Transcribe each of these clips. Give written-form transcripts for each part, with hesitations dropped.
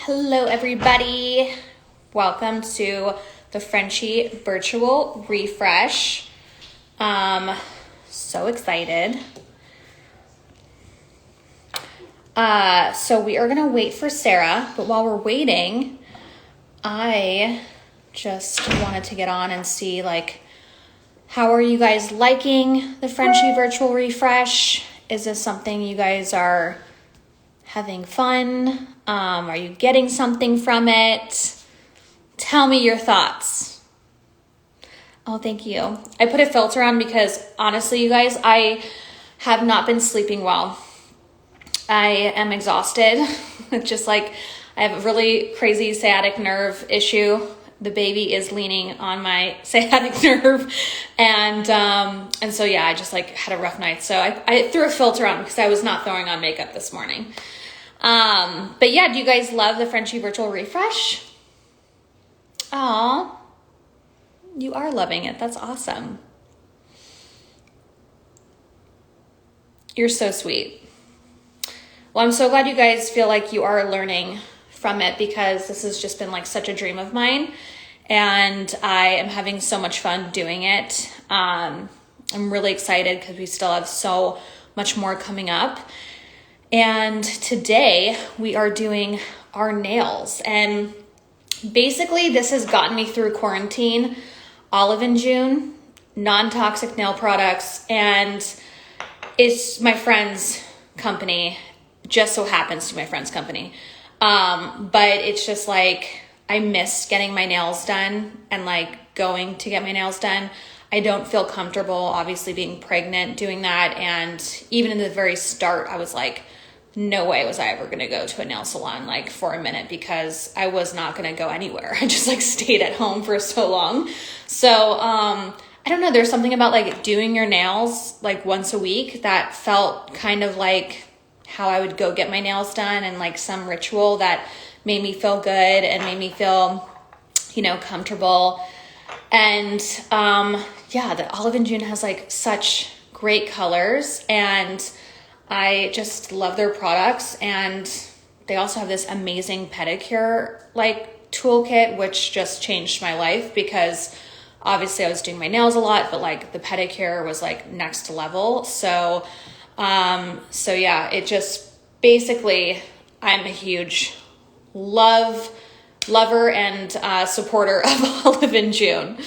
Hello, everybody. Welcome to the Frenshe virtual refresh. So excited. So we are gonna wait for Sarah, but while we're waiting, I just wanted to get on and see how are you guys liking the Frenshe virtual refresh? Is this something you guys are having fun? Are you getting something from it? Tell me your thoughts. Oh, thank you. I put a filter on because honestly, you guys, I have not been sleeping well. I am exhausted. Just I have a really crazy sciatic nerve issue. The baby is leaning on my sciatic nerve. And so, yeah, I just had a rough night. So I threw a filter on because I was not throwing on makeup this morning. But yeah, do you guys love the Frenshe virtual refresh? Aw, you are loving it. That's awesome. You're so sweet. Well, I'm so glad you guys feel like you are learning from it because this has just been such a dream of mine and I am having so much fun doing it. I'm really excited because we still have so much more coming up. And today we are doing our nails. And basically this has gotten me through quarantine, Olive and June, non-toxic nail products, and it's my friend's company. Just so happens to be my friend's company. But it's just I miss getting my nails done and going to get my nails done. I don't feel comfortable, obviously, being pregnant doing that. And even in the very start, I was no way was I ever going to go to a nail salon for a minute because I was not going to go anywhere. I just stayed at home for so long. So, I don't know. There's something about doing your nails once a week that felt kind of how I would go get my nails done and some ritual that made me feel good and made me feel, comfortable. And, yeah, the Olive and June has such great colors and I just love their products. And they also have this amazing pedicure toolkit, which just changed my life because obviously I was doing my nails a lot, but the pedicure was next level. So yeah, it just basically, I'm a huge lover and supporter of Olive and June.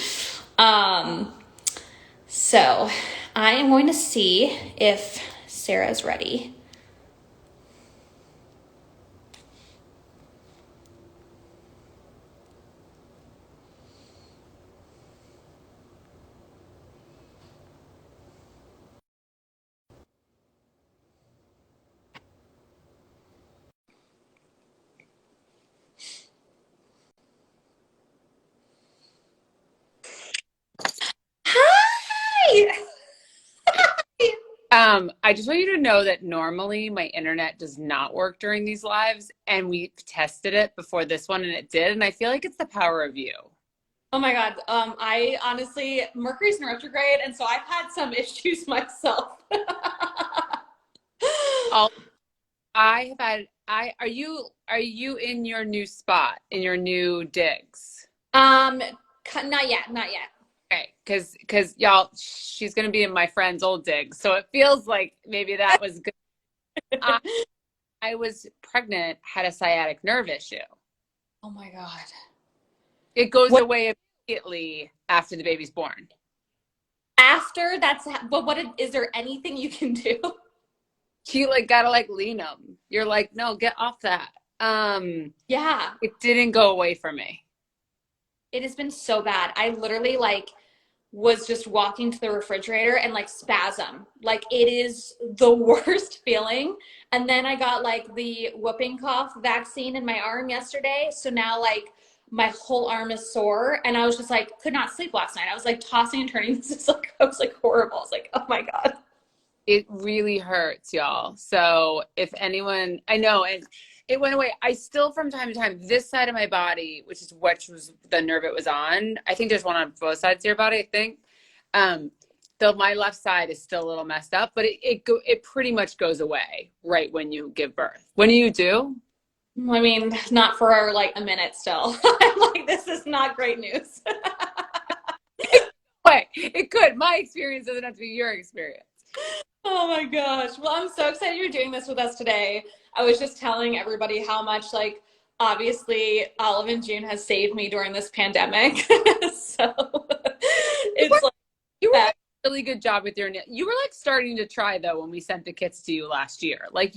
So I am going to see if Sarah's ready. Hi! I just want you to know that normally my internet does not work during these lives, and we tested it before this one and it did, and I feel like it's the power of you. Oh my God. I honestly, Mercury's in retrograde, and so I've had some issues myself. All I have had, are you in your new spot, in your new digs? Um, Not yet, not yet. Okay, because y'all, she's gonna be in my friend's old dig, so it feels like maybe that was good. I, I was pregnant, had a sciatic nerve issue. Oh my God. It goes What away immediately after the baby's born. after that's, but is there anything you can do? You gotta lean them. You're no, get off that. Yeah, It didn't go away from me. it has been so bad. I literally was just walking to the refrigerator and spasm. It is the worst feeling. And then I got the whooping cough vaccine in my arm yesterday. So now my whole arm is sore. And I was just could not sleep last night. I was tossing and turning. This is I was horrible. I was oh my God. It really hurts, y'all. So if anyone, I know, and it went away. I still, from time to time, this side of my body, which was the nerve it was on. I think there's one on both sides of your body, I think. Though my left side is still a little messed up, but it pretty much goes away right when you give birth. When do you do? I mean, not for like a minute still. I'm like, this is not great news. Wait, it could. My experience doesn't have to be your experience. Oh my gosh. Well, I'm so excited you're doing this with us today. I was just telling everybody how much, like, obviously, Olive and June has saved me during this pandemic. So it's like You were that. doing a really good job with your nail. You were like starting to try though when we sent the kits to you last year. Like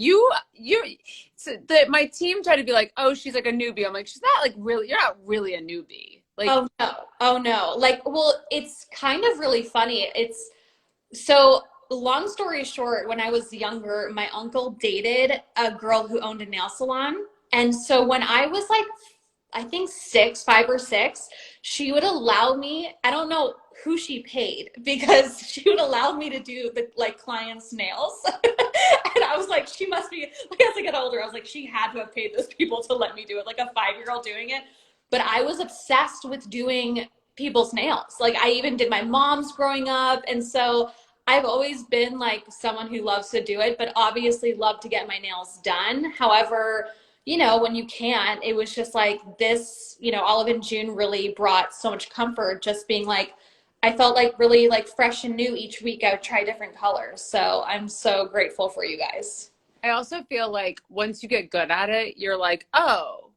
so my team tried to be like, oh, she's like a newbie. I'm like, she's not like really. You're not really a newbie. Like, Oh no. Oh no. Like, well, it's kind of really funny. It's so long story short, when I was younger, my uncle dated a girl who owned a nail salon. And so when I was like, I think six, 5 or 6, she would allow me, I don't know who she paid because she would allow me to do the like clients' nails. And I was like, she must be, like as I got older, I was like, she had to have paid those people to let me do it, like a 5-year old doing it. But I was obsessed with doing people's nails. Like I even did my mom's growing up. And so I've always been like someone who loves to do it, but obviously love to get my nails done. However, when you can't, it was just like this, Olive and June really brought so much comfort just being like, I felt like really like fresh and new each week. I would try different colors. So I'm so grateful for you guys. I also feel like once you get good at it, you're like, oh,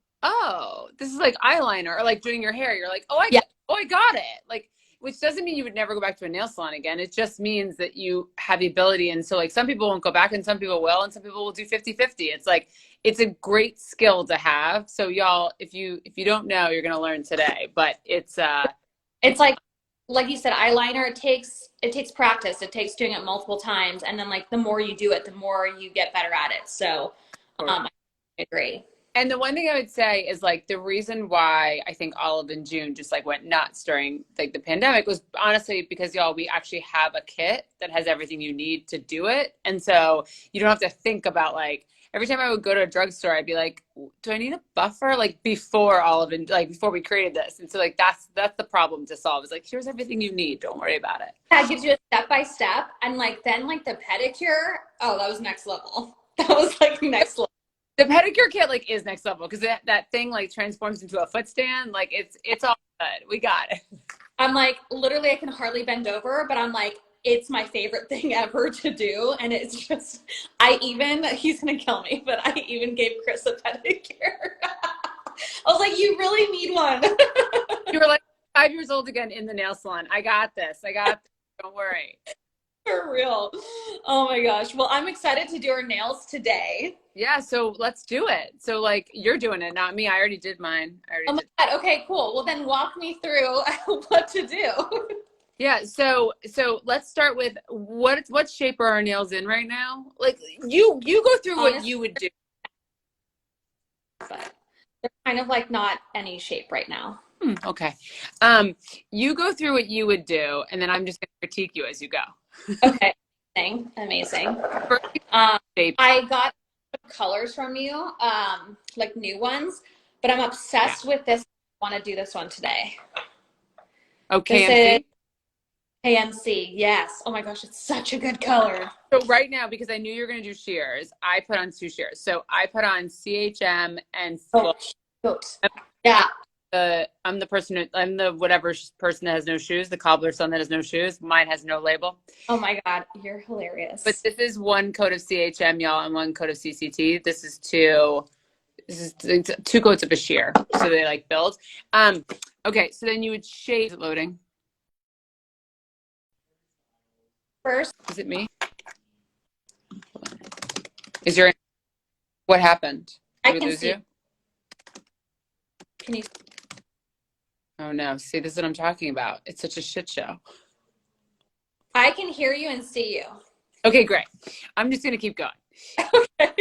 this is like eyeliner or like doing your hair. You're like, Yeah. I got it. Like, which doesn't mean you would never go back to a nail salon again. It just means that you have the ability. And so like some people won't go back and some people will, and some people will do 50-50. It's like, it's a great skill to have. So y'all, if you don't know, you're going to learn today, but It's like you said, eyeliner, it takes practice. It takes doing it multiple times. And then like the more you do it, the more you get better at it. So I agree. and the one thing I would say is like the reason why I think Olive and June just like went nuts during like the pandemic was honestly because y'all, we actually have a kit that has everything you need to do it. And so you don't have to think about like every time I would go to a drugstore, I'd be like, do I need a buffer? Like before Olive and like before we created this. And so like that's the problem to solve is like here's everything you need. Don't worry about it. Yeah, it gives you a step by step. And like then like the pedicure, oh, that was next level. That was like next level. The pedicure kit like is next level because that thing like transforms into a foot stand. Like it's all good. We got it. I'm like, literally, I can hardly bend over, but I'm like, it's my favorite thing ever to do. And it's just, he's going to kill me, but I even gave Chris a pedicure. I was like, you really need one. You were like 5 years old again in the nail salon. I got this. Don't worry. For real. Oh my gosh. Well, I'm excited to do our nails today. Yeah, so let's do it. So like you're doing it, not me. I already did mine. Oh my God. Okay, cool. Well, then walk me through what to do. Yeah, so let's start with what shape are our nails in right now? Like you go through what Honestly, you would do. but they're kind of like not any shape right now. Okay. You go through what you would do, and then I'm just gonna critique you as you go. Okay. Amazing. First shape. I got colors from you, like new ones, but I'm obsessed with this. I want to do this one today. Okay, This is MC. KMC. Yes. Oh my gosh, it's such a good color. So right now, because I knew you were going to do shears, I put on 2 shears. So I put on CHM and Oh, cute. Yeah. I'm the person I'm the whatever person that has no shoes, the cobbler's son that has no shoes. Mine has no label. Oh my God, you're hilarious. But this is one coat of CHM, y'all, and one coat of CCT. This is two coats of a shear. So they like build. Okay, so then you would shave. Is it loading? First, Is it me? Is your what happened? I Did we can lose see. you? Can you? Oh no. See, this is what I'm talking about. It's such a shit show. I can hear you and see you. Okay, great. I'm just gonna keep going. Okay.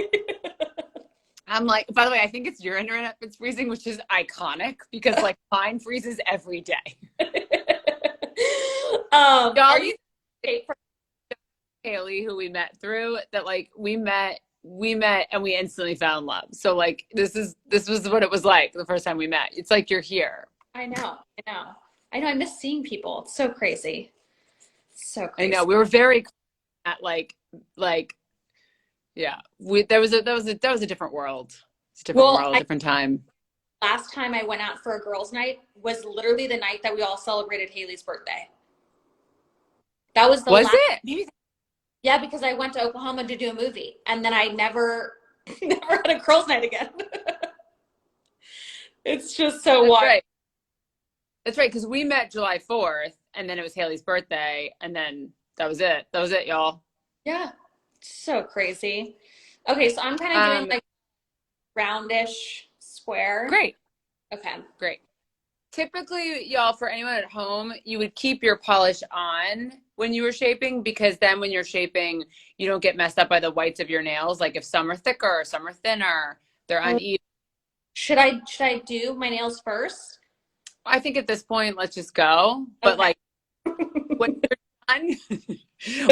I'm like, by the way, I think it's your internet that's freezing, which is iconic because like mine freezes every day. Are you? Haley, who we met through that, like we met and we instantly found love. So like this was what it was like the first time we met. It's like you're here. I know. I miss seeing people. It's so crazy. So I crazy. know we were very at like yeah. That was a different world. It's a different Well, world, different time. last time I went out for a girls' night was literally the night that we all celebrated Haley's birthday. That was the Was last, it? Maybe yeah, because I went to Oklahoma to do a movie, and then I never, never had a girls' night again. It's just so that's wild. right. That's right, because we met July 4th, and then it was Haley's birthday, and then that was it. That was it, y'all. Yeah, so crazy. Okay, so I'm kind of doing Um, like roundish square. Great, Okay. great. Typically, y'all, for anyone at home, you would keep your polish on when you were shaping because then when you're shaping, you don't get messed up by the whites of your nails. Like if some are thicker or some are thinner, they're Oh, uneven. should I do my nails first? I think at this point, let's just go. But Okay. like when you're done,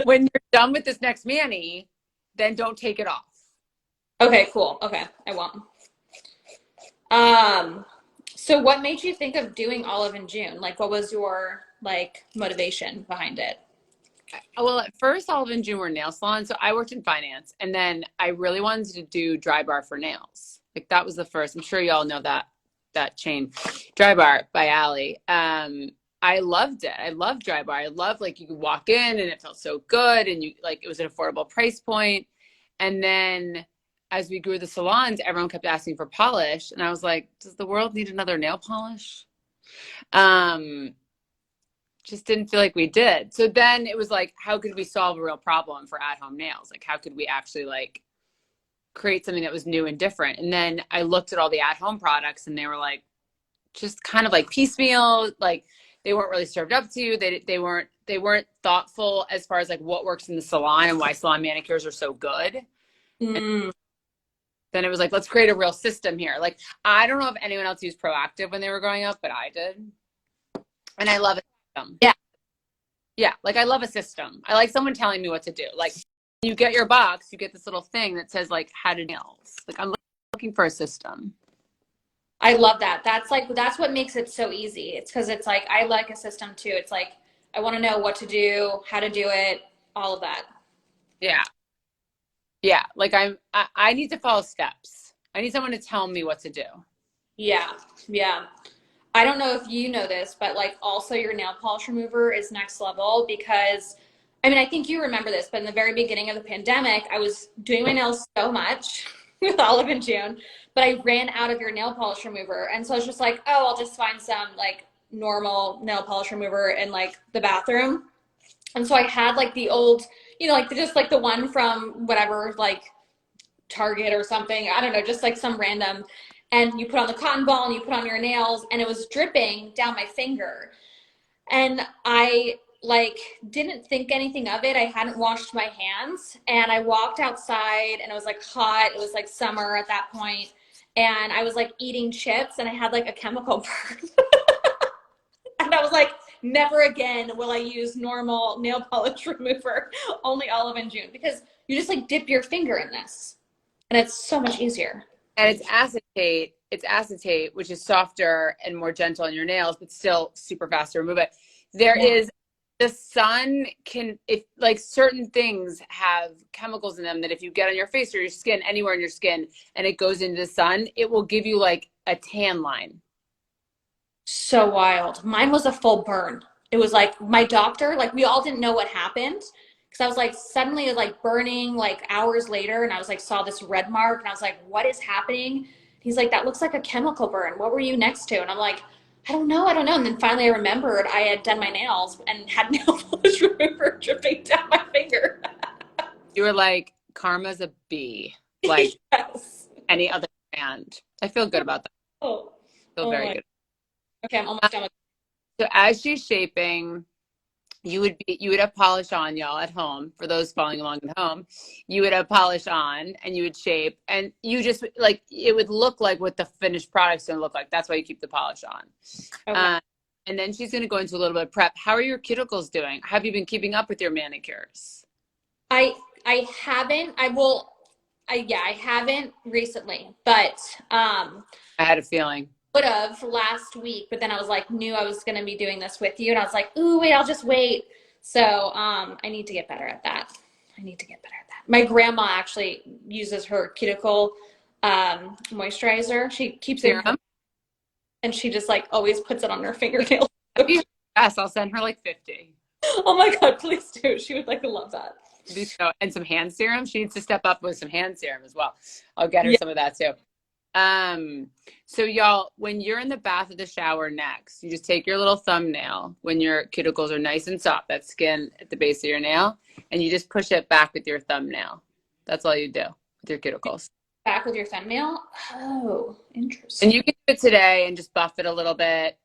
when you're done with this next mani, then don't take it off. Okay, cool. Okay, I won't. Um, so what made you think of doing Olive in June? Like, what was your like motivation behind it? Well, at first, Olive and June were nail salons. So I worked in finance. And then I really wanted to do dry bar for nails. Like that was the first. I'm sure y'all know that chain, Dry Bar by Allie. I loved it. I loved Dry Bar. I loved like you could walk in and it felt so good and you like it was an affordable price point. And then as we grew the salons, everyone kept asking for polish. And I was like, does the world need another nail polish? Um, just didn't feel like we did. So then it was like, how could we solve a real problem for at-home nails? Like, how could we actually like create something that was new and different? And then I looked at all the at-home products, and they were like, just kind of like piecemeal. Like they weren't really served up to you. They weren't thoughtful as far as like what works in the salon and why salon manicures are so good. And Mm, then it was like, let's create a real system here. Like I don't know if anyone else used Proactive when they were growing up, but I did, and I love it. yeah, Yeah, like I love a system. I like someone telling me what to do. Like you get your box, you get this little thing that says like how to nails. Like I'm looking for a system. I love that. That's what makes it so easy. It's because it's like I like a system too. It's like I want to know what to do, how to do it, all of that. Yeah. Yeah. Like I need to follow steps. I need someone to tell me what to do. Yeah, yeah. I don't know if you know this, but like also your nail polish remover is next level because I mean, I think you remember this, but in the very beginning of the pandemic, I was doing my nails so much with Olive and June, but I ran out of your nail polish remover. And so I was just like, oh, I'll just find some like normal nail polish remover in like the bathroom. And so I had like the old, like just like the one from whatever, like Target or something. I don't know, just like some random. And you put on the cotton ball and you put on your nails, and it was dripping down my finger. And I like didn't think anything of it. I hadn't washed my hands, and I walked outside, and it was like hot. It was like summer at that point, and I was like eating chips, and I had like a chemical burn. And I was like, never again will I use normal nail polish remover, only Olive and June, because you just like dip your finger in this, and it's so much easier. And it's acetate. It's acetate, which is softer and more gentle on your nails, but still super fast to remove it. There Yeah. is the sun can if like certain things have chemicals in them that if you get on your face or your skin, anywhere in your skin, and it goes into the sun, it will give you like a tan line. So wild. Mine was a full burn. It was like my doctor, like we all didn't know what happened because I was like suddenly it was like burning like hours later, and I was like saw this red mark, and I was like, what is happening? He's like, that looks like a chemical burn. What were you next to? And I'm like, I don't know. And then finally I remembered I had done my nails and had nail polish remover dripping down my finger. You were like, karma's a bee, like Yes. any other brand. I feel good about that. Oh, I feel oh very my. good. Okay, I'm almost done with. So as she's shaping, you would have polish on, y'all, at home. For those following along at home, you would have polish on and you would shape, and you just like it would look like what the finished product's gonna look like. That's why you keep the polish on. Okay. And then she's gonna go into a little bit of prep. How are your cuticles doing? Have you been keeping up with your manicures? I I haven't. I haven't recently, but I had a feeling. would have last week, but then I was like, knew I was gonna be doing this with you, and I was like, ooh, wait, I'll just wait. So I need to get better at that. I need to get better at that. My grandma actually uses her cuticle moisturizer. She keeps it in her, Serum? and she just like always puts it on her fingernails. Yes, I'll send her like 50. Oh my God, please do. She would like love that. And some hand serum. She needs to step up with some hand serum as well. I'll get her Yeah, some of that too. So y'all, when you're in the bath of the shower next, you just take your little thumbnail when your cuticles are nice and soft, that skin at the base of your nail, and you just push it back with your thumbnail. That's all you do with your cuticles. back with your thumbnail. Oh, And interesting. you can do it today and just buff it a little bit.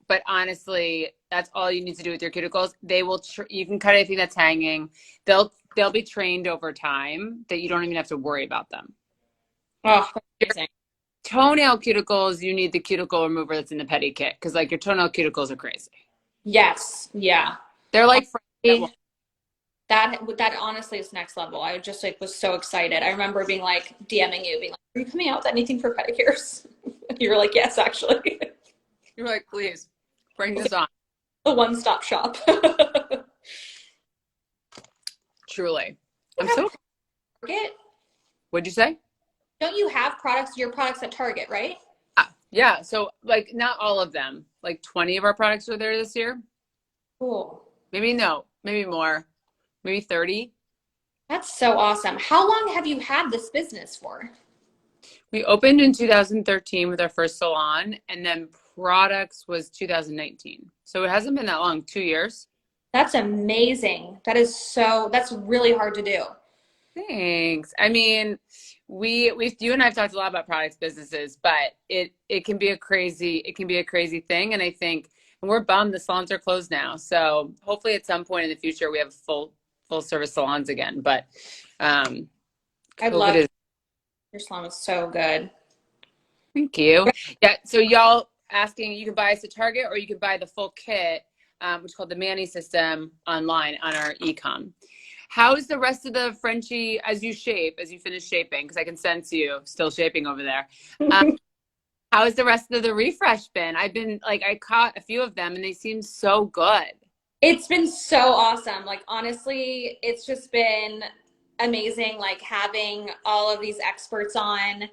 But honestly, that's all you need to do with your cuticles. They will, you can cut anything that's hanging. They'll be trained over time that you don't even have to worry about them. Oh, amazing. Toenail cuticles, you need the cuticle remover that's in the pedi kit because like your toenail cuticles are crazy. Yes, yeah. They're like Honestly, that honestly is next level. I just like was so excited. I remember being like DMing you, being like, "Are you coming out with anything for pedicures?" You were like, "Yes, actually." you're like, please bring this on. A one-stop shop. Truly. You I'm have so, Target? what'd you say? Don't you have your products at Target, right? Yeah. So like not all of them, like 20 of our products are there this year. Cool. Maybe no, maybe more, maybe 30. That's so awesome. How long have you had this business for? We opened in 2013 with our first salon, and then products was 2019. So it hasn't been that long, 2 years. That's amazing. That's really hard to do. Thanks. I mean, you and I have talked a lot about products businesses, but it can be a crazy thing. And I think, and we're bummed the salons are closed now. So hopefully at some point in the future we have full service salons again. But I COVID love is. your salon was so good. Thank you. Yeah. So y'all asking, you can buy us at Target or you can buy the full kit, which is called the Manny system online on our e-com. How is the rest of the Frenshe as you finish shaping? Because I can sense you still shaping over there. How has the rest of the refresh been? I've been like, I caught a few of them and they seem so good. It's been so awesome. Like honestly, it's just been amazing like having all of these experts on.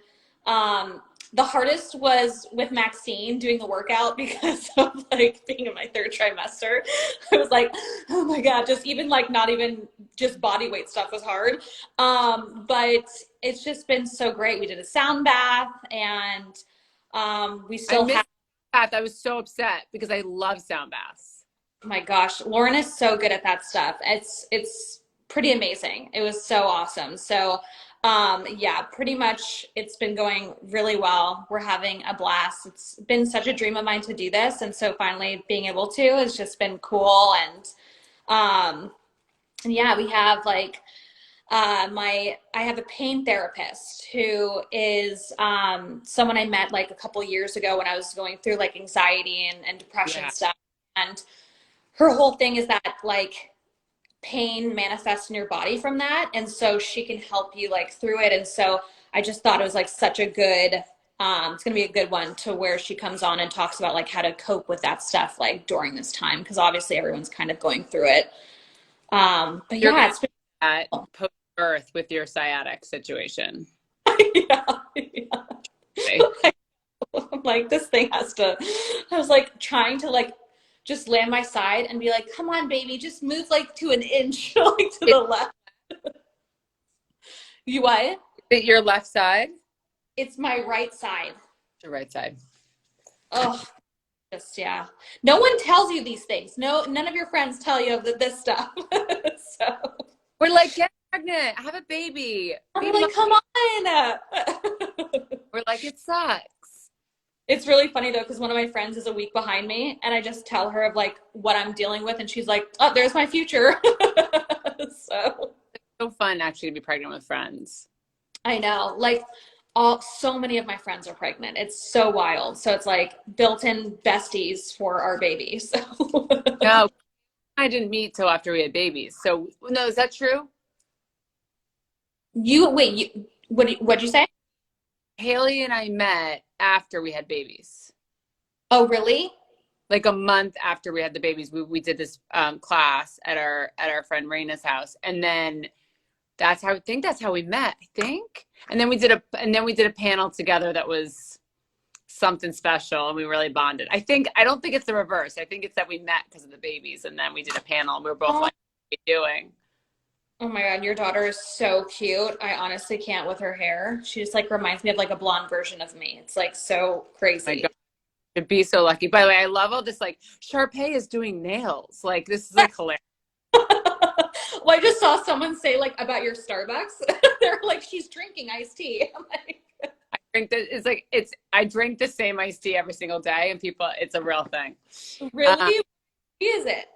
Um the hardest was with Maxine doing the workout because of like being in my third trimester. I was like, oh my God, just even like not even just body weight stuff was hard. But it's just been so great. We did a sound bath and we I still have. missed that. I was so upset because I love sound baths. My gosh, Lauren is so good at that stuff. It's pretty amazing. It was so awesome. So yeah, pretty much it's been going really well. We're having a blast. It's been such a dream of mine to do this, and so finally being able to has just been cool. And yeah, we have like I have a pain therapist who is someone I met like a couple years ago when I was going through like anxiety and depression Yeah. stuff. And her whole thing is that like pain manifests in your body from that, and so she can help you like through it. And so I just thought it was like such a good it's gonna be a good one to where she comes on and talks about like how to cope with that stuff like during this time because obviously everyone's kind of going through it. But You're yeah, going to it's been that post-birth with your sciatic situation. yeah, yeah. Okay. I'm like this thing has to I was like trying to like just land my side and be like, come on, baby, just move like to an inch, like to the left. You what? Is it your left side? It's my right side. Your right side. Oh, just yeah. No one tells you these things. No, none of your friends tell you of this stuff. So We're like, get pregnant, have a baby, be I'm mom. like, come on. We're like, it sucks. It's really funny though, because one of my friends is a week behind me, and I just tell her of like what I'm dealing with, and she's like, "Oh, there's my future." So It's so fun actually to be pregnant with friends. I know, like so many of my friends are pregnant. It's so wild. So it's like built-in besties for our baby. So No, I didn't meet till after we had babies. So no, is that true? you wait, what'd you say? Haley and I met after we had babies. Oh, really? Like a month after we had the babies, we did this class at our friend Raina's house, and then I think that's how we met. I think, And then we did a panel together that was something special, and we really bonded. I don't think it's the reverse. I think it's that we met because of the babies, and then we did a panel, and we were both like, "What are you doing?" Oh my God, your daughter is so cute. I honestly can't with her hair. She just like reminds me of like a blonde version of me. It's like so My crazy. God, to be so lucky. By the way, I love all this. Like, Sharpay is doing nails. Like, this is like hilarious. Well, I just saw someone say like about your Starbucks. They're like, she's drinking iced tea. I'm like, I drink the same iced tea every single day, and people, it's a real thing. really? What is it?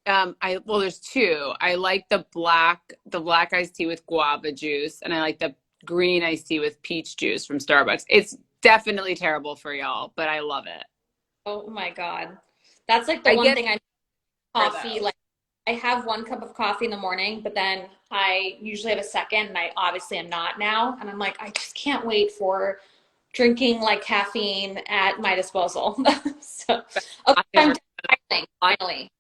There's two. I like the black iced tea with guava juice, and I like the green iced tea with peach juice from Starbucks. It's definitely terrible for y'all, but I love it. Oh my God. That's like the one thing I coffee. Those. Like I have one cup of coffee in the morning, but then I usually have a second, and I obviously am not now. And I'm like, I just can't wait for drinking like caffeine at my disposal. So, okay, I'm done, finally.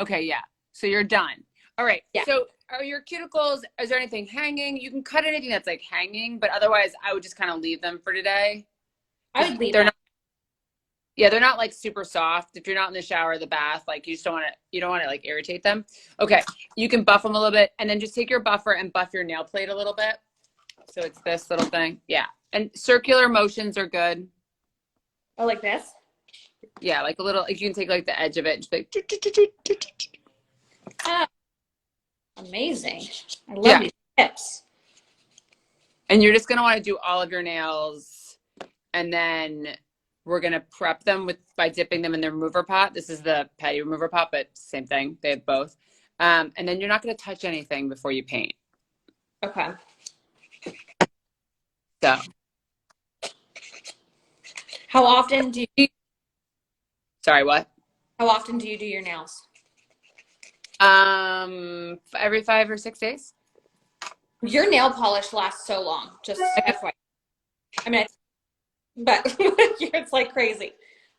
Okay, yeah. So you're done. All right. Yeah. So are your cuticles, is there anything hanging? You can cut anything that's like hanging, but otherwise I would just kind of leave them for today. I would leave They're them. not, yeah, they're not like super soft. If you're not in the shower or the bath, like you don't want to like irritate them. Okay. You can buff them a little bit, and then just take your buffer and buff your nail plate a little bit. So it's this little thing. Yeah. And circular motions are good. Oh, like this? Yeah, like a little, like you can take like the edge of it and just like, Amazing. I love these tips. and you're just going to want to do all of your nails, and then we're going to prep them by dipping them in the remover pot. This is the patty remover pot, but same thing. They have both. And then you're not going to touch anything before you paint. Okay. So. How often do you Sorry, what? How often do you do your nails? Every 5 or 6 days. Your nail polish lasts so long. Just FYI. I mean, but it's like crazy.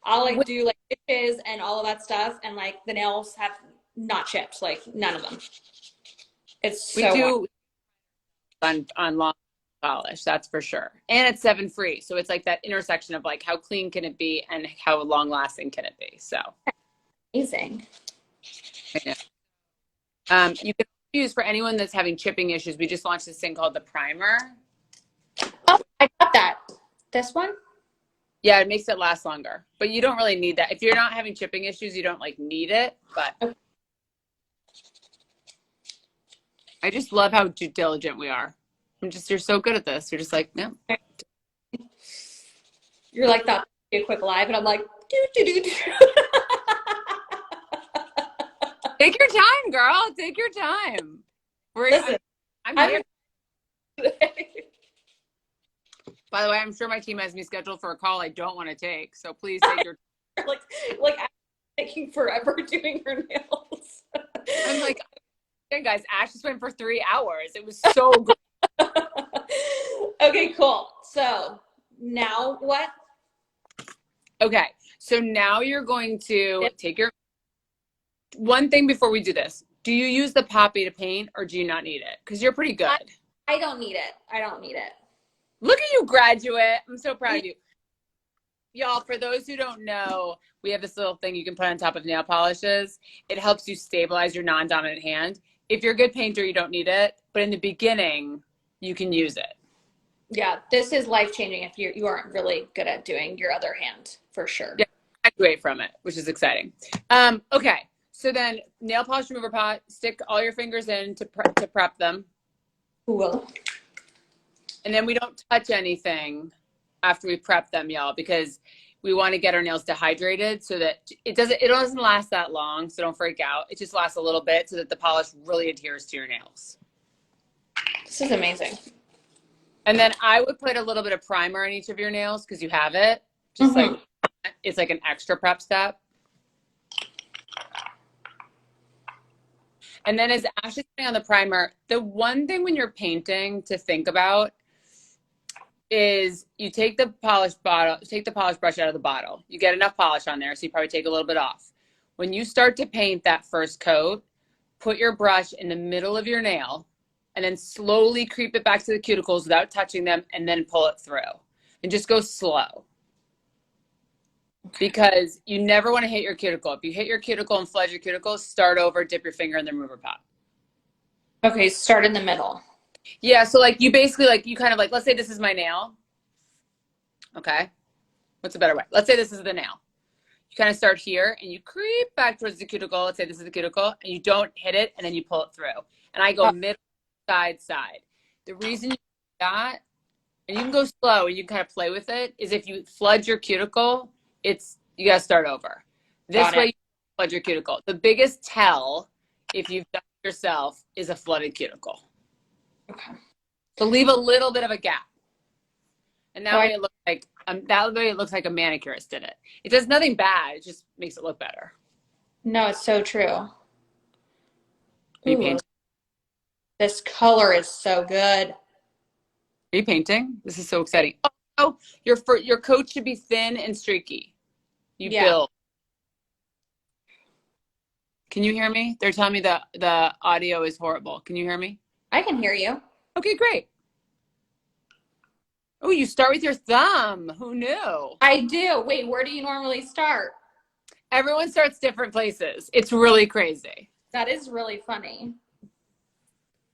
I'll like do like stitches and all of that stuff, and like the nails have not chipped, like none of them. It's so we do on long polish, that's for sure. And it's 7 free, so it's like that intersection of like how clean can it be and how long lasting can it be. So amazing. You can use for anyone that's having chipping issues. We just launched this thing called the primer. Oh, I got that. This one? Yeah, it makes it last longer, but you don't really need that. If you're not having chipping issues, you don't like need it, but okay. I just love how diligent we are. You're so good at this. You're just like, no. You're like that be a quick live, and I'm like, do. Take your time, girl. Take your time. Listen, I'm here. By the way, I'm sure my team has me scheduled for a call I don't want to take, so please take your time. like I'm taking forever doing her nails. I'm like, hey guys, Ash just went for 3 hours. It was so good. Okay, cool. So now what? Okay, so now you're going to take your one thing before we do this. Do you use the poppy to paint, or do you not need it? Because you're pretty good. I don't need it. I don't need it. Look at you, graduate. I'm so proud of you. Y'all, for those who don't know, we have this little thing you can put on top of nail polishes. It helps you stabilize your non-dominant hand. If you're a good painter, you don't need it. But in the beginning, you can use it. Yeah, this is life-changing if you aren't really good at doing your other hand, for sure. Yeah, graduate from it, which is exciting. Okay, so then nail polish remover pot, stick all your fingers in to prep them. Cool. And then we don't touch anything after we prep them, y'all, because we want to get our nails dehydrated so that it doesn't last that long, so don't freak out. It just lasts a little bit so that the polish really adheres to your nails. This is amazing. And then I would put a little bit of primer on each of your nails because you have it. Just like it's like an extra prep step. And then as Ash is putting on the primer, the one thing when you're painting to think about is you take the polish brush out of the bottle. You get enough polish on there, so you probably take a little bit off. When you start to paint that first coat, put your brush in the middle of your nail and then slowly creep it back to the cuticles without touching them, and then pull it through. And just go slow. Because you never want to hit your cuticle. If you hit your cuticle and flood your cuticles, start over, dip your finger in the remover pot. Okay, start in the middle. Yeah, so like you basically like, you kind of like, let's say this is my nail. Okay. What's a better way? Let's say this is the nail. You kind of start here and you creep back towards the cuticle. Let's say this is the cuticle, and you don't hit it, and then you pull it through. And I go middle, side, side. The reason you do that, and you can go slow and you can kind of play with it, is if you flood your cuticle, you got to start over. This way you flood your cuticle. The biggest tell, if you've done it yourself, is a flooded cuticle. Okay. So leave a little bit of a gap. And that way it looks like a manicurist did it. It does nothing bad. It just makes it look better. No, it's so true. Are you painting? This color is so good. Are you painting? This is so exciting. Oh, your coat should be thin and streaky. You build. Can you hear me? They're telling me the audio is horrible. Can you hear me? I can hear you. Okay, great. Oh, you start with your thumb. Who knew? I do. Wait, where do you normally start? Everyone starts different places. It's really crazy. That is really funny.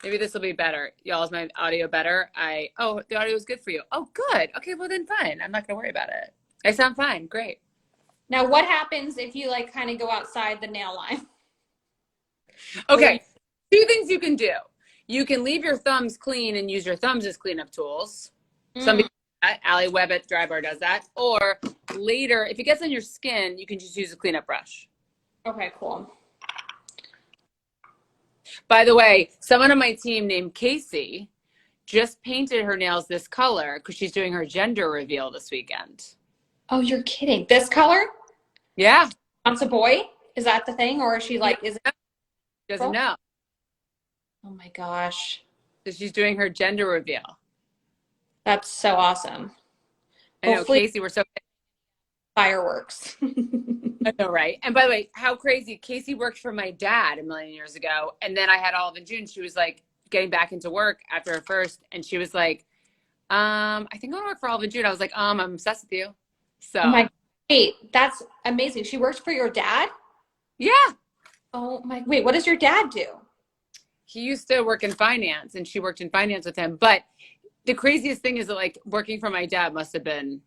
Maybe this will be better. Y'all, is my audio better? The audio is good for you. Oh, good. Okay, well then fine. I'm not going to worry about it. I sound fine. Great. Now, what happens if you like kind of go outside the nail line? Okay, two things you can do. You can leave your thumbs clean and use your thumbs as cleanup tools. Some people do that. Allie Webb at Dry Bar does that. Or later, if it gets on your skin, you can just use a cleanup brush. Okay, cool. By the way, someone on my team named Casey just painted her nails this color because she's doing her gender reveal this weekend. Oh, you're kidding. This color? Yeah. Wants a boy? Is that the thing? Or is she like, is it? Doesn't know. Oh my gosh. So she's doing her gender reveal. That's so awesome. I know, Casey, we're so fireworks. I know, right? And by the way, how crazy. Casey worked for my dad a million years ago. And then I had Olive in June. She was like getting back into work after her first. And she was like, I think I want to work for Olive in June. I was like, I'm obsessed with you. So. Oh my, wait, that's amazing. She works for your dad? Yeah. Oh my, wait, what does your dad do? He used to work in finance, and she worked in finance with him. But the craziest thing is that like working for my dad must have been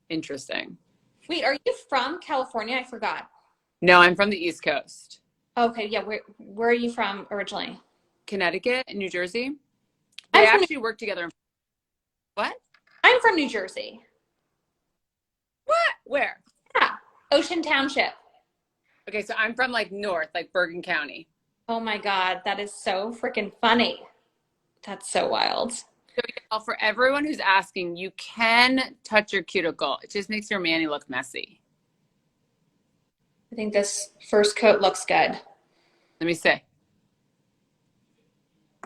interesting. Wait, are you from California? I forgot. No, I'm from the East Coast. Okay, yeah. Where are you from originally? Connecticut and New Jersey. They actually work together. What? I'm from New Jersey. What? Where? Yeah, Ocean Township. Okay, so I'm from like north, like Bergen County. Oh my God, that is so freaking funny. That's so wild. So yeah, for everyone who's asking, you can touch your cuticle. It just makes your mani look messy. I think this first coat looks good. Let me see.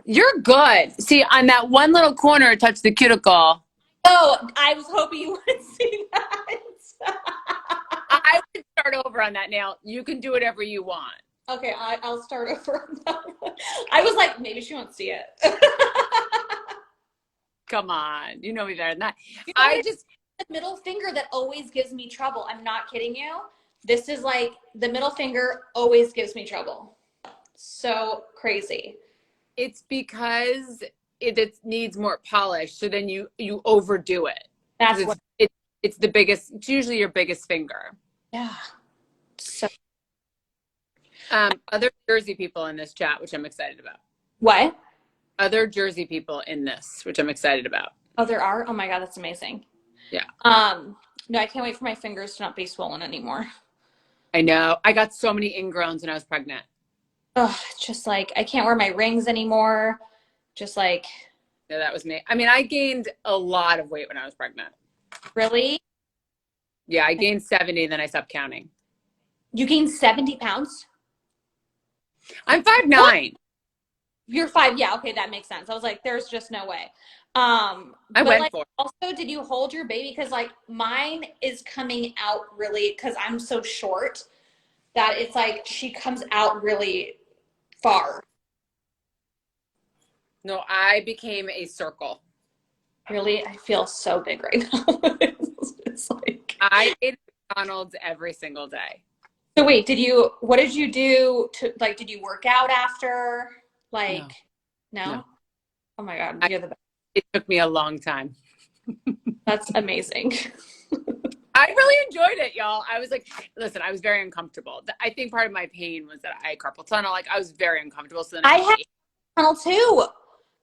You're good. See, on that one little corner, touch the cuticle. Oh, I was hoping you would see that. I would start over on that nail. You can do whatever you want. Okay, I'll start over on that one. I was like, maybe she won't see it. Come on. You know me better than that. You know, the middle finger that always gives me trouble. I'm not kidding you. This is like the middle finger always gives me trouble. So crazy. It's because it needs more polish. So then you overdo it. That's it's the biggest, it's usually your biggest finger. Yeah. So other Jersey people in this chat, which I'm excited about. what? Other Jersey people in this, which I'm excited about. Oh, there are? Oh my God, that's amazing. Yeah. No, I can't wait for my fingers to not be swollen anymore. I know. I got so many ingrowns when I was pregnant. Oh, it's just like, I can't wear my rings anymore. Just like. Yeah, that was me. I mean, I gained a lot of weight when I was pregnant. Really? Yeah, I gained 70, then I stopped counting. You gained 70 pounds? I'm 5'9". What? You're 5. Yeah, okay, that makes sense. I was like, there's just no way. I went like, for it. Also, did you hold your baby? Because like mine is coming out really, because I'm so short that it's like she comes out really far. No, I became a circle. Really, I feel so big right now. It's like, I ate McDonald's every single day. so wait, what did you do to, like, did you work out after? Like, No, no. no? Oh my God, I, you're the best. it took me a long time. That's amazing. I really enjoyed it, y'all. I was like, listen, I was very uncomfortable. I think part of my pain was that I had carpal tunnel. Like, I was very uncomfortable. So then I I just have ate. tunnel too.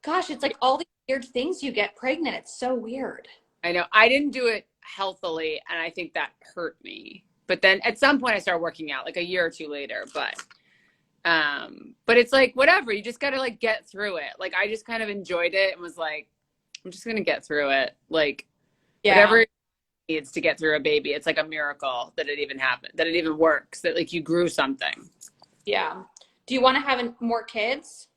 Gosh, it's like all these weird things you get pregnant. It's so weird. I know. I didn't do it healthily, and I think that hurt me. But then at some point I started working out, like a year or two later. But it's like whatever. You just gotta like get through it. Like I just kind of enjoyed it and was like, I'm just gonna get through it. Like Yeah, whatever it needs to get through a baby. It's like a miracle that it even happened, that it even works, that like you grew something. yeah. Do you want to have more kids?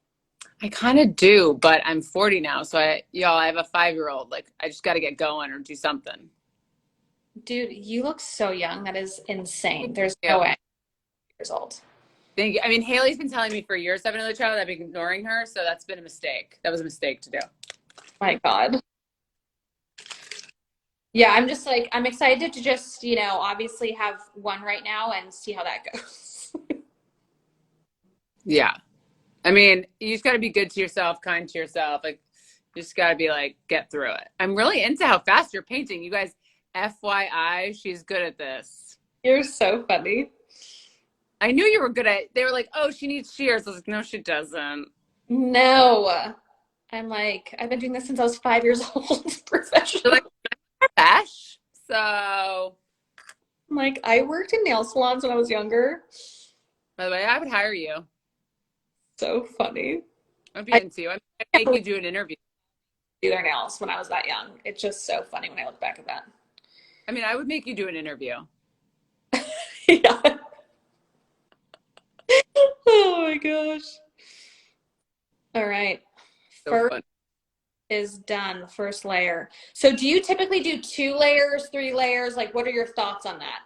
I kind of do, but I'm 40 now, so I have a 5-year-old. Like I just got to get going or do something. Dude, you look so young. That is insane. There's Yeah. no way. Years old. Thank you. I mean, Haley's been telling me for years to have another child. I've been ignoring her, so that's been a mistake. That was a mistake to do. My God. Yeah, I'm just like, I'm excited to just, obviously have one right now and see how that goes. Yeah. I mean, you just got to be good to yourself, kind to yourself. Like, you just got to be like, get through it. I'm really into how fast you're painting. You guys, FYI, she's good at this. You're so funny. I knew you were good at. They were like, "Oh, she needs shears." I was like, "No, she doesn't." No. I'm like, I've been doing this since I was 5 years old They're professionally. like, "Bash." So, I'm like, I worked in nail salons when I was younger. by the way, I would hire you. So funny. I'd be I into you. I'd can't make believe you do an interview. I do their nails when I was that young. It's just so funny when I look back at that. I mean, I would make you do an interview. Yeah. Oh my gosh. All right. So First fun. is done. First layer. So do you typically do 2 layers, 3 layers? Like, what are your thoughts on that?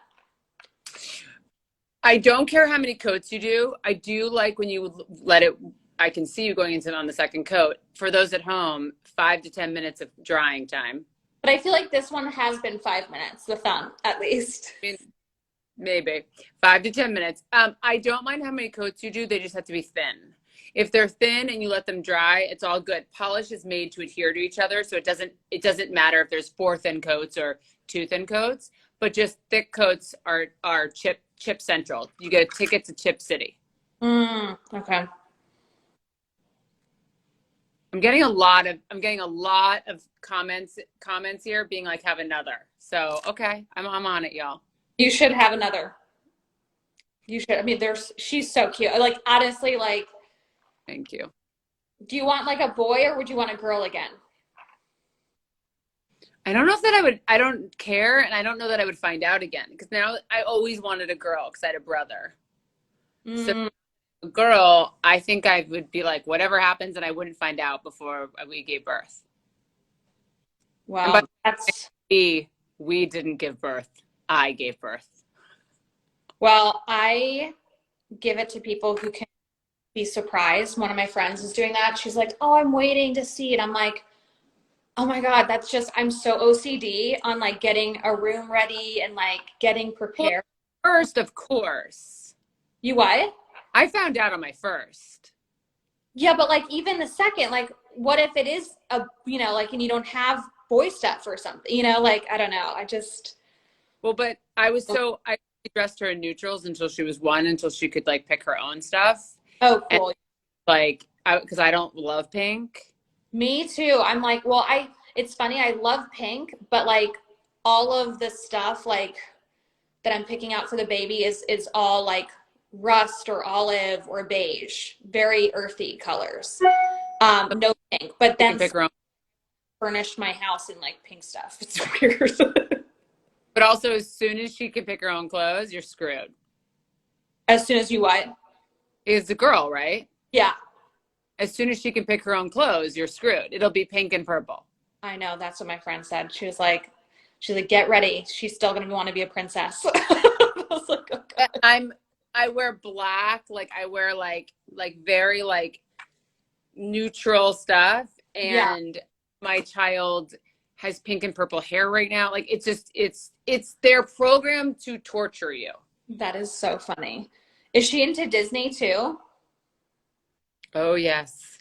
I don't care how many coats you do. I do like when you let it. I can see you going into it on the second coat. For those at home, 5 to 10 minutes of drying time. But I feel like this one has been 5 minutes, the thumb, at least. I mean, maybe 5 to 10 minutes. I don't mind how many coats you do. They just have to be thin. If they're thin and you let them dry, it's all good. Polish is made to adhere to each other, so it doesn't matter if there's 4 thin coats or 2 thin coats. But just thick coats are chip central. You get a ticket to Chip City. Okay. I'm getting a lot of comments here being like have another. So okay, I'm on it, y'all. You should have another. You should. I mean, she's so cute. Like, honestly, like, Thank you. do you want like a boy or would you want a girl again? I don't know if that I would. I don't care, and I don't know that I would find out again because now I always wanted a girl because I had a brother. So Mm, a girl, I think I would be like whatever happens, and I wouldn't find out before we gave birth. And by well, that's, we didn't give birth. I gave birth. well, I give it to people who can be surprised. One of my friends is doing that. She's like, "Oh, I'm waiting to see it." I'm like, "Oh my God, that's just, I'm so OCD on like getting a room ready and like getting Well, prepared." first, of course, You what? I found out on my first. Yeah, but like even the second, like what if it is like, and you don't have boy stuff or something, like, I don't know. I just, Well, but I dressed her in neutrals until she was 1, until she could like pick her own stuff. oh, And cool. like, because I don't love pink. Me too. I'm like, well, it's funny. I love pink, but like all of the stuff like that I'm picking out for the baby is all like rust or olive or beige, very earthy colors. No pink, but She then can pick her own. furnished my house in like pink stuff. It's weird. But also, as soon as she can pick her own clothes, you're screwed. As soon as you what? It's a girl, right? Yeah, As soon as she can pick her own clothes, you're screwed. It'll be pink and purple. I know. That's what my friend said. She's like, get ready. She's still gonna want to be a princess. I was like, oh God. I wear black, like I wear like very like neutral stuff, Yeah, and my child has pink and purple hair right now. Like it's just it's their program to torture you. that is so funny. Is she into Disney too? Oh yes.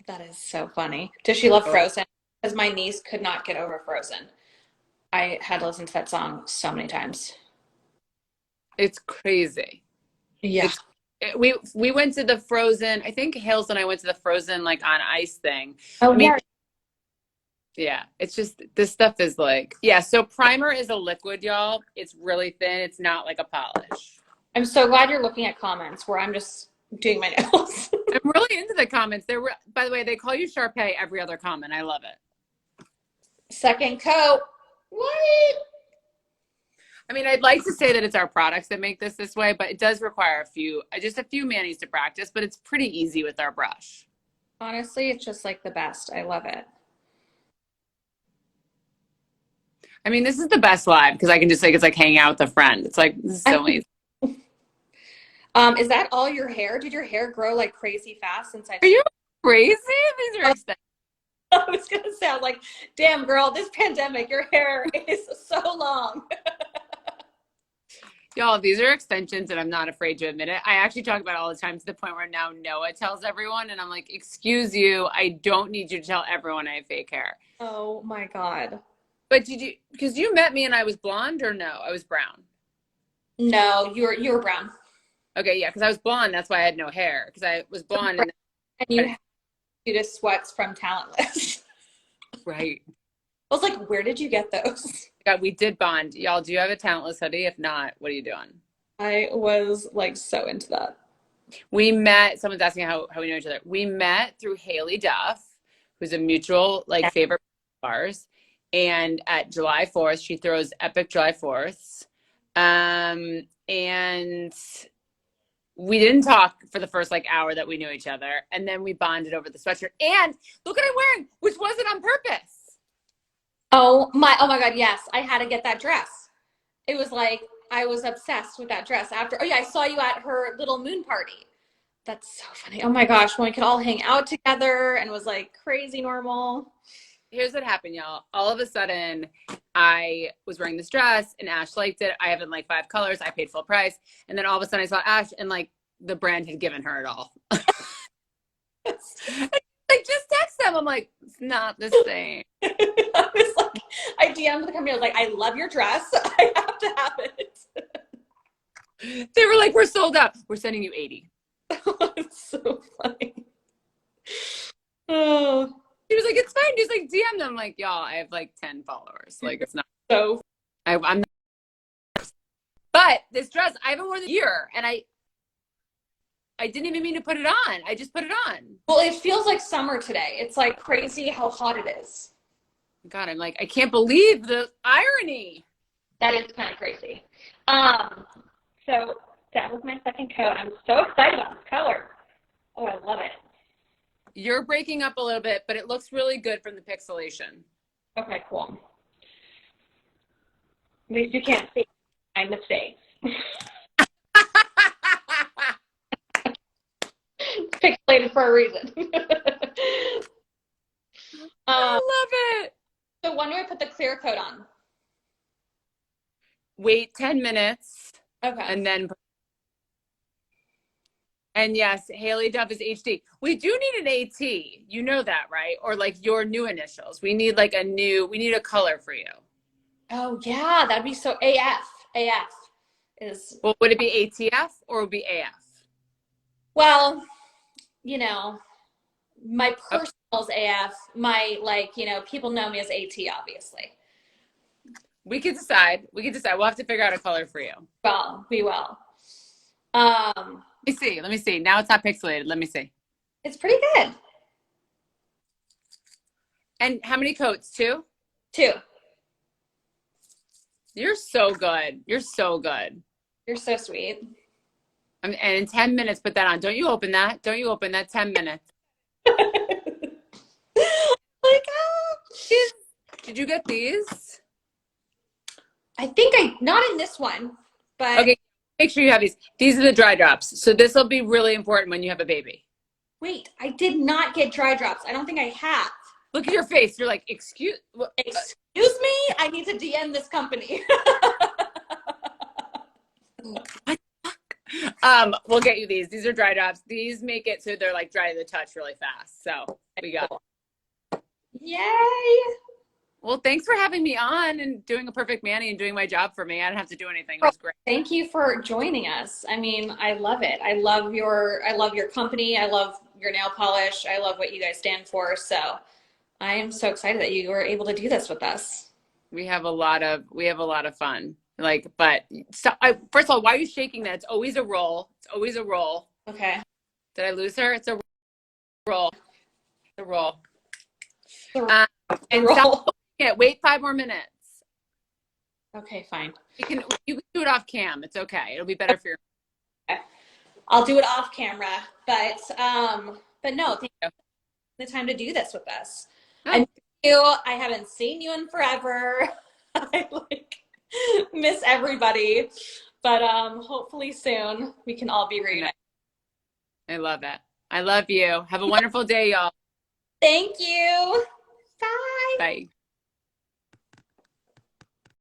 That is so funny. Does she love Oh, Frozen? Because my niece could not get over Frozen. I had to listen to that song so many times. it's crazy. Yeah. We went to the Frozen. I think Hales and I went to the Frozen like on ice thing. Oh I mean, yeah. yeah, it's just this stuff is like, yeah. So primer is a liquid, y'all. It's really thin. It's not like a polish. I'm so glad you're looking at comments where I'm just doing my nails. I'm really into the comments. By the way, they call you Sharpay every other comment. I love it. Second coat. What? I mean, I'd like to say that it's our products that make this way, but it does require just a few manis to practice, but it's pretty easy with our brush. Honestly, it's just like the best. I love it. I mean, this is the best live because I can just like, it's like hanging out with a friend. It's like, this is so easy. Is that all your hair? Did your hair grow like crazy fast since I Are you crazy? These are expensive. I was gonna sound like, damn girl, this pandemic, your hair is so long. Y'all, these are extensions and I'm not afraid to admit it. I actually talk about it all the time to the point where now Noah tells everyone and I'm like, excuse you, I don't need you to tell everyone I have fake hair. Oh my God. But because you met me and I was blonde or no? I was brown. No, you were brown. Okay, yeah, because I was blonde, that's why I had no hair. Because I was blonde and And you had to sweats from Talentless. right. I was like, where did you get those? God, we did bond. Y'all, do you have a talentless hoodie? If not, what are you doing? I was like so into that. We met, someone's asking how we know each other. We met through Haley Duff, who's a mutual like Yeah. favorite of ours. And at July 4th, she throws epic July 4ths. And we didn't talk for the first like hour that we knew each other. And then we bonded over the sweatshirt. And look what I'm wearing, which wasn't on purpose. Oh my God, yes. I had to get that dress. It was like I was obsessed with that dress after. Oh yeah, I saw you at her little moon party. That's so funny. Oh my gosh, when we could all hang out together and was like crazy normal. Here's what happened, y'all. All of a sudden, I was wearing this dress and Ash liked it. I have in like 5 colors. I paid full price. And then all of a sudden I saw Ash and like the brand had given her it all. Like just text them. I'm like, it's not the same. I was like, I DM'd the company. I was like, I love your dress. I have to have it. They were like, we're sold out. We're sending you 80. It's so funny. Oh, He was like, it's fine. Just like DM them. I'm like, y'all, I have like 10 followers. Like it's not. so I'm not. But this dress, I haven't worn it in a year, and I didn't even mean to put it on. I just put it on. well, it feels like summer today. It's like crazy how hot it is. God, I'm like, I can't believe the irony. That is kind of crazy. So that was my second coat. I'm so excited about this color. Oh, I love it. You're breaking up a little bit, but it looks really good from the pixelation. Okay, cool. At least you can't see my mistakes. Pixelated for a reason. I love it. So when do I put the clear coat on? Wait 10 minutes Okay. and yes, Haley Duff is HD. We do need an AT. You know that, right? Or like your new initials. We need we need a color for you. Oh yeah, that'd be so AF. AF is, Well, would it be ATF or would it be AF? well, you know, my personal is AF. My people know me as AT, obviously. We could decide. We'll have to figure out a color for you. Well, we will. Let me see. Now it's not pixelated. Let me see. It's pretty good. And how many coats? 2? 2. You're so good. You're so good. You're so sweet. And in 10 minutes, put that on. Don't you open that. 10 minutes. Like, Did you get these? I think not in this one, but Okay, make sure you have these. These are the dry drops. So this will be really important when you have a baby. Wait, I did not get dry drops. I don't think I have. Look at your face. You're like, excuse Me? I need to DM this company. what? We'll get you these. These are dry drops. These make it so they're like dry to the touch really fast. So we got. Yay! Well, thanks for having me on and doing a perfect mani and doing my job for me. I didn't have to do anything. It was great. Thank you for joining us. I mean, I love it. I love your company. I love your nail polish. I love what you guys stand for. So I am so excited that you were able to do this with us. We have a lot of fun. Like, but first of all, why are you shaking that? It's always a roll. It's always a roll. Okay. Did I lose her? It's a roll. It's a roll. And roll. Wait 5 more minutes. Okay, fine. You can do it off cam. It's okay. It'll be better for your. Okay. I'll do it off camera, but no, thank you for the time to do this with us. Oh. And you, I haven't seen you in forever. I miss everybody, but hopefully soon we can all be reunited. I love it. I love you. Have a wonderful day, y'all. Thank you. Bye. Bye.